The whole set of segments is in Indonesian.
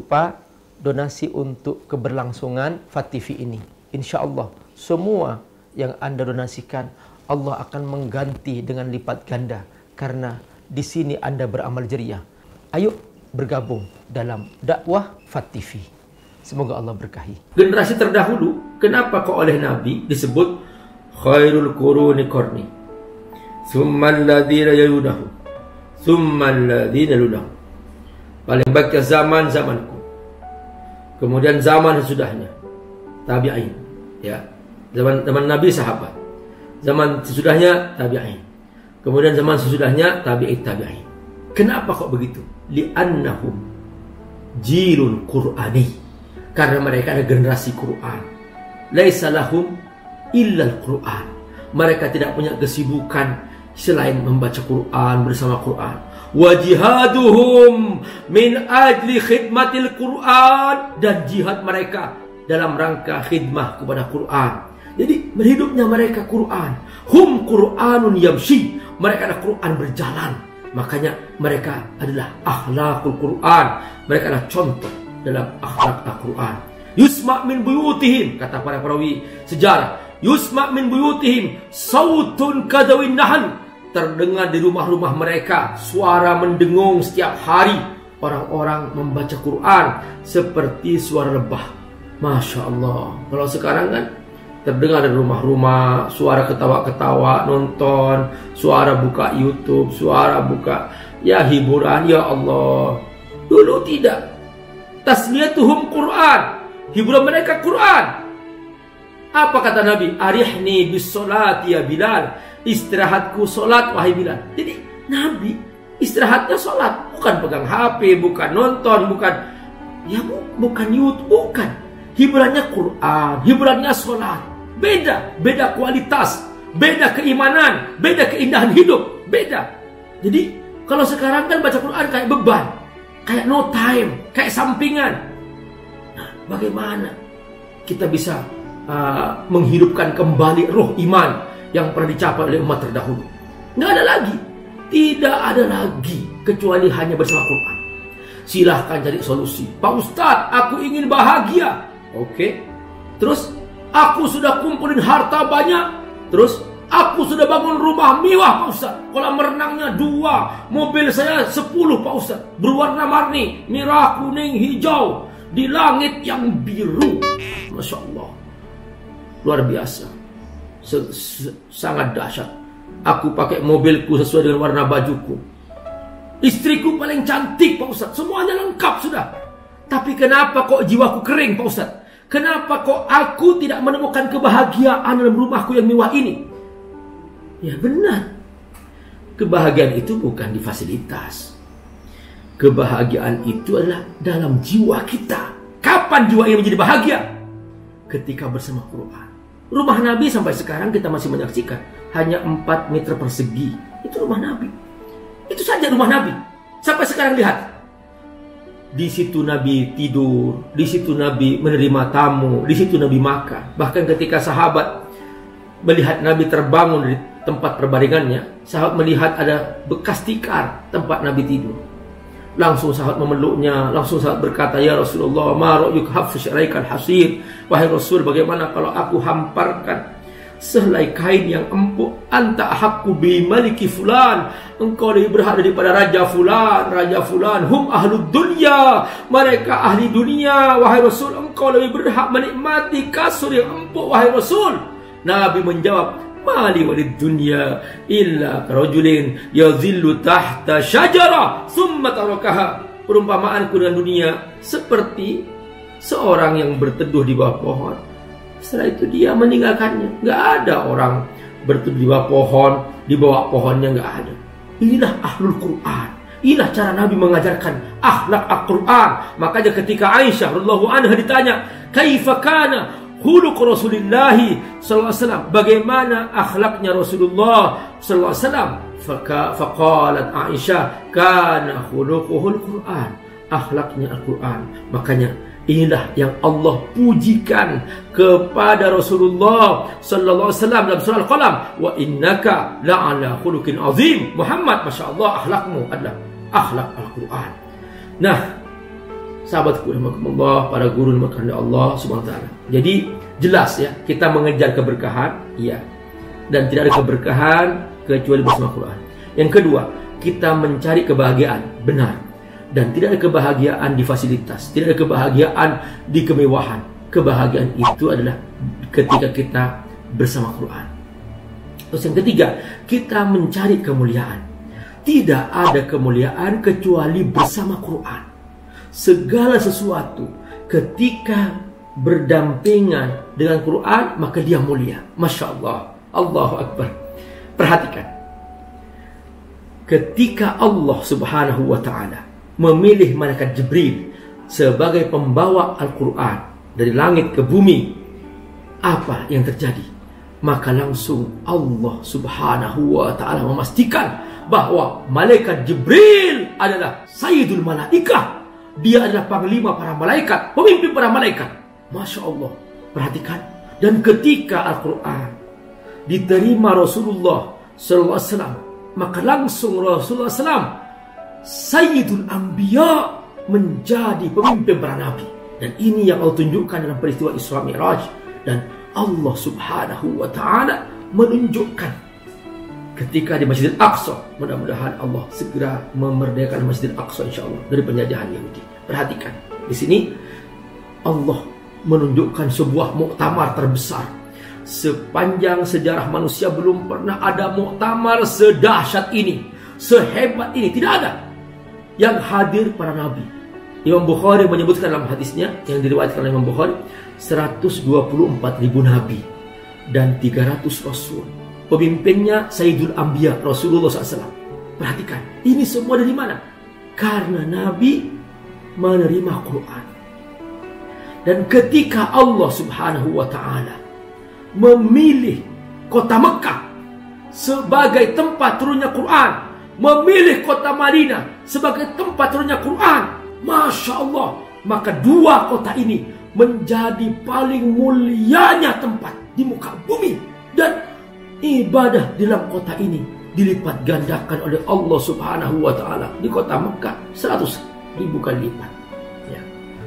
lupa donasi untuk keberlangsungan FAT TV ini. Insya Allah semua yang Anda donasikan Allah akan mengganti dengan lipat ganda, karena di sini Anda beramal jariah. Ayo bergabung dalam dakwah FAT TV. Semoga Allah berkahi. Generasi terdahulu, kenapa kok oleh Nabi disebut khairul quruni qarni, tsummal ladzina yalunahum, tsummal ladzina yalunahum. Paling baik zaman zamanku, kemudian zaman sesudahnya tabi'in, ya. Zaman Nabi sahabat, zaman sesudahnya tabi'in, kemudian zaman sesudahnya tabi'in. Kenapa kok begitu? Li'annahum jilul qur'ani, karena mereka ada generasi Quran. Laisa lahum illa al-Quran. Mereka tidak punya kesibukan selain membaca Quran, bersama Quran. Wa jihaduhum min ajli khidmatil Quran, dan jihad mereka dalam rangka khidmah kepada Quran. Jadi hidupnya mereka Quran. Hum Quranun yamshi, mereka ada Quran berjalan. Makanya mereka adalah akhlakul Quran. Mereka adalah contoh dalam akhlak Al-Quran. Yusma' min buyutihim, kata para perawi sejarah, yusma' min buyutihim sautun kadawin nahan, terdengar di rumah-rumah mereka suara mendengung setiap hari. Orang-orang membaca Quran seperti suara lebah. Masya Allah. Kalau sekarang kan terdengar dari rumah-rumah suara ketawa-ketawa, nonton, suara buka YouTube, suara buka hiburan. Ya Allah. Dulu tidak. Tasliyatuhum Quran, hiburan mereka Quran. Apa kata Nabi? Arihni bis salati ya Bilal, istirahatku solat wahai Bilal. Jadi Nabi istirahatnya solat, bukan pegang HP, bukan nonton, bukan YouTube, bukan. Hiburannya Quran, hiburannya solat. Beda kualitas, beda keimanan, beda keindahan hidup, beda. Jadi kalau sekarang kan baca Quran kayak beban, kayak no time, kayak sampingan. Nah, bagaimana kita bisa menghidupkan kembali roh iman yang pernah dicapai oleh umat terdahulu? Nggak ada lagi. Tidak ada lagi kecuali hanya bersama Quran. Silahkan cari solusi. Pak Ustadz, aku ingin bahagia. Oke. Terus, aku sudah kumpulin harta banyak. Terus, aku sudah bangun rumah mewah Pak Ustadz. Kolam renangnya 2, mobil saya 10 Pak Ustadz. Berwarna-warni, merah, kuning, hijau. Di langit yang biru. Masya Allah. Luar biasa. Sangat dahsyat. Aku pakai mobilku sesuai dengan warna bajuku. Istriku paling cantik Pak Ustadz. Semuanya lengkap sudah. Tapi kenapa kok jiwaku kering Pak Ustadz? Kenapa kok aku tidak menemukan kebahagiaan dalam rumahku yang mewah ini? Ya benar. Kebahagiaan itu bukan di fasilitas. Kebahagiaan itu adalah dalam jiwa kita. Kapan jiwa ini menjadi bahagia? Ketika bersama Quran. Rumah Nabi sampai sekarang kita masih menyaksikan hanya 4 meter persegi. Itu rumah Nabi. Itu saja rumah Nabi. Sampai sekarang lihat. Di situ Nabi tidur, di situ Nabi menerima tamu, di situ Nabi makan. Bahkan ketika sahabat melihat Nabi terbangun dari tempat perbaringannya, sahabat melihat ada bekas tikar tempat Nabi tidur. Langsung sahabat memeluknya, langsung sahabat berkata, ya Rasulullah, ma ra'yuk haffish alaikal hasir. Wahai Rasul, bagaimana kalau aku hamparkan sehelai kain yang empuk? Anta ahakku bi maliki fulan, engkau lebih berhak daripada raja fulan, hum ahlud dunya, mereka ahli dunia. Wahai Rasul, engkau lebih berhak menikmati kasur yang empuk. Wahai Rasul. Nabi menjawab, mali walid dunya illa karajulin yazillu tahta syajara summa tarakaha. Perumpamaanku dengan dunia seperti seorang yang berteduh di bawah pohon, setelah itu dia meninggalkannya. Nggak ada orang berteduh di bawah pohon, di bawah pohonnya nggak ada. Inilah ahlul Quran. Inilah cara Nabi mengajarkan akhlak Al-Quran. Makanya ketika Aisyah radhiyallahu anha ditanya, kaifa kana khuluq Rasulillahi sallallahu alaihi wasallam, bagaimana akhlaknya Rasulullah sallallahu alaihi wasallam? Faqalat Aisyah, kana khuluquhul Quran, akhlaknya Al-Quran. Makanya inilah yang Allah pujikan kepada Rasulullah sallallahu alaihi wasallam dalam surah Al-Qalam, wa innaka la'ala khuluqin azim. Muhammad, masya Allah, akhlakmu adalah akhlak Al-Quran. Nah, sahabatku rahimakumullah, para guru dimuliakan Allah Subhanahu wa taala. Jadi jelas ya, kita mengejar keberkahan, iya. Dan tidak ada keberkahan kecuali bersama Quran. Yang kedua, kita mencari kebahagiaan, benar. Dan tidak ada kebahagiaan di fasilitas, tidak ada kebahagiaan di kemewahan. Kebahagiaan itu adalah ketika kita bersama Quran. Terus yang ketiga, kita mencari kemuliaan. Tidak ada kemuliaan kecuali bersama Quran. Segala sesuatu ketika berdampingan dengan Quran, maka dia mulia. Masya Allah, Allahu Akbar. Perhatikan, ketika Allah Subhanahu wa ta'ala memilih malaikat Jibril sebagai pembawa Al-Quran dari langit ke bumi, apa yang terjadi? Maka langsung Allah Subhanahu wa ta'ala memastikan bahwa malaikat Jibril adalah Sayyidul Malaikah. Dia adalah panglima para malaikat, pemimpin para malaikat. Masya Allah, perhatikan. Dan ketika Al-Quran diterima Rasulullah SAW, maka langsung Rasulullah SAW, Sayyidul Anbiya, menjadi pemimpin para nabi. Dan ini yang Allah tunjukkan dalam peristiwa Isra Mi'raj. Dan Allah Subhanahu wa ta'ala menunjukkan ketika di Masjidil Aqsa, mudah-mudahan Allah segera memerdekakan Masjidil Aqsa insyaallah dari penjajahan Yahudi. Perhatikan, di sini Allah menunjukkan sebuah muktamar terbesar. Sepanjang sejarah manusia belum pernah ada muktamar sedahsyat ini, sehebat ini, tidak ada. Yang hadir para nabi. Imam Bukhari menyebutkan dalam hadisnya yang diriwayatkan oleh Imam Bukhari, 124.000 nabi dan 300 rasul. Pemimpinnya Sayyidul Anbiya Rasulullah SAW. Perhatikan, ini semua dari mana? Karena Nabi menerima Quran. Dan ketika Allah Subhanahu wa ta'ala memilih kota Mekah sebagai tempat turunnya Quran, memilih kota Madinah sebagai tempat turunnya Quran, Masya Allah, maka dua kota ini menjadi paling mulianya tempat di muka bumi. Dan ibadah di dalam kota ini dilipat gandakan oleh Allah Subhanahu wa ta'ala. Di kota Mekah 100.000 kali lipat ya.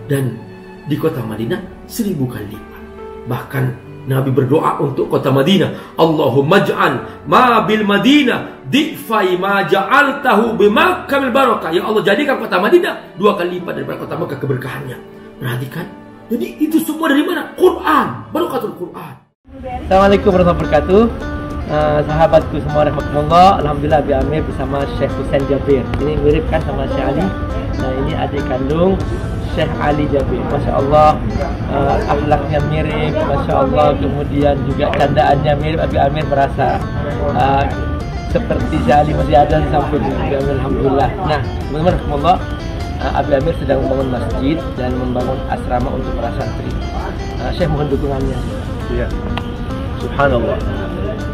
Dan di kota Madinah 1000 kali lipat. Bahkan Nabi berdoa untuk kota Madinah, Allahumma ja'al ma bil Madinah di'fai ma ja'altahu bi Makkah bil barakah. Ya Allah, jadikan kota Madinah 2 kali lipat daripada kota Mekah keberkahannya. Perhatikan, jadi itu semua dari mana? Quran, barakatul Quran. Assalamualaikum warahmatullahi wabarakatuh. Sahabatku semua rahmatullah, alhamdulillah Abi Amir bersama Syekh Husain Jabir. Ini mirip kan sama Syekh Ali. Nah, ini adik kandung Syekh Ali Jabir. Masya Allah, akhlaknya mirip, Masya Allah. Kemudian juga candaannya mirip. Abi Amir merasa seperti Syekh Ali masih ada di samping Abi Amir, alhamdulillah. Nah, teman-teman rahmatullah, Abi Amir sedang membangun masjid dan membangun asrama untuk para santri. Syekh mohon dukungannya. Ya, subhanallah.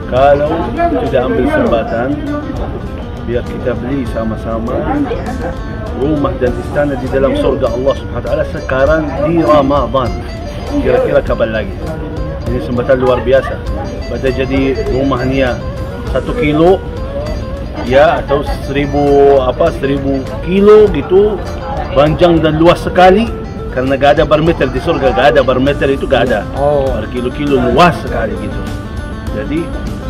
Kalau tidak ambil kesempatan, biar kita beli sama-sama rumah dan istana di dalam surga Allah Subhanahu wa ta'ala sekarang di Ramadan. Kira-kira kapan lagi? Ini kesempatan luar biasa. Pada jadi rumahnya 1 kilo ya, atau 1000 kilo gitu, panjang dan luas sekali. Karena gak ada bermeter di surga, gak ada bermeter itu, gak ada. Berkilo-kilo luas sekali gitu. Jadi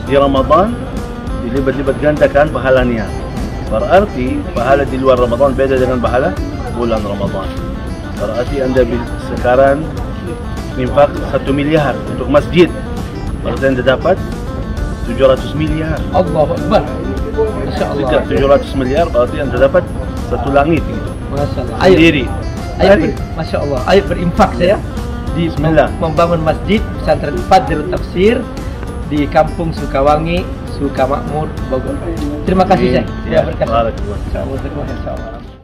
di Ramadan dilibat-libat gandakan pahalanya. Berarti pahala di luar Ramadan beda dengan pahala bulan Ramadan. Berarti Anda sekarang infak 1 miliar untuk masjid, berarti Anda dapat 700 miliar. Allahu Akbar. Masya Allah. 700 miliar berarti Anda dapat 1 langit gitu. Masya Allah. Sendiri. Ayo, Masya Allah. Ayo berinfak saya di membangun masjid pesantren Fadlul Tafsir di Kampung Sukawangi, Sukamakmur, Bogor. Terima kasih, Syekh. Ya, berkah. barakallah. Insyaallah.